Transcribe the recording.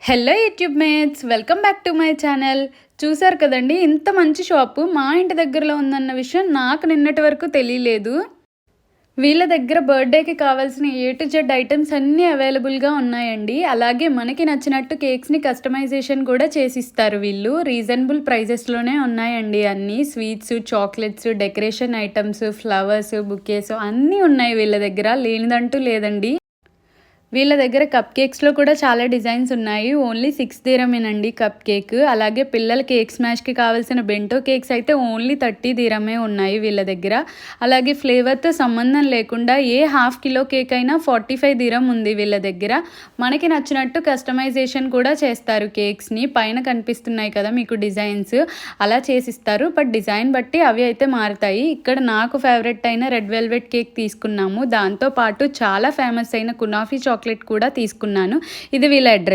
Hello YouTube mates, welcome back to my channel. చూసారు కదండి, ఇంత మంచి షాపు మా ఇంటి దగ్గరలో ఉందన్న విషయం నాకు నిన్నటి వరకు తెలియలేదు. వీళ్ళ దగ్గర బర్త్డేకి కావాల్సిన ఏ టు జెడ్ ఐటమ్స్ అన్నీ అవైలబుల్గా ఉన్నాయండి. అలాగే మనకి నచ్చినట్టు కేక్స్ని కస్టమైజేషన్ కూడా చేసిస్తారు వీళ్ళు. రీజనబుల్ ప్రైజెస్లోనే ఉన్నాయండి. అన్నీ sweets, chocolates, decoration items, flowers, bouquets అన్నీ ఉన్నాయి వీళ్ళ దగ్గర, లేనిదంటూ లేదండి. వీళ్ళ దగ్గర కప్ కేక్స్లో కూడా చాలా డిజైన్స్ ఉన్నాయి. ఓన్లీ 6 దీరమేనండి కప్ కేక్. అలాగే పిల్లల కేక్ స్మాష్కి కావాల్సిన బెంటో కేక్స్ అయితే ఓన్లీ 30 దీరమే ఉన్నాయి వీళ్ళ దగ్గర. అలాగే ఫ్లేవర్తో సంబంధం లేకుండా ఏ హాఫ్ కిలో కేక్ అయినా 45 దీరం ఉంది వీళ్ళ దగ్గర. మనకి నచ్చినట్టు కస్టమైజేషన్ కూడా చేస్తారు కేక్స్ని. పైన కనిపిస్తున్నాయి కదా మీకు డిజైన్స్, అలా చేసిస్తారు. బట్ డిజైన్ బట్టి అవి అయితే మారుతాయి. ఇక్కడ నాకు ఫేవరెట్ అయిన రెడ్ వెల్వెట్ కేక్ తీసుకున్నాము. దాంతోపాటు చాలా ఫేమస్ అయిన కునాఫీ చాక్లెట్ కూడా తీసుకున్నాను. ఇది వీళ్ళ అడ్రస్.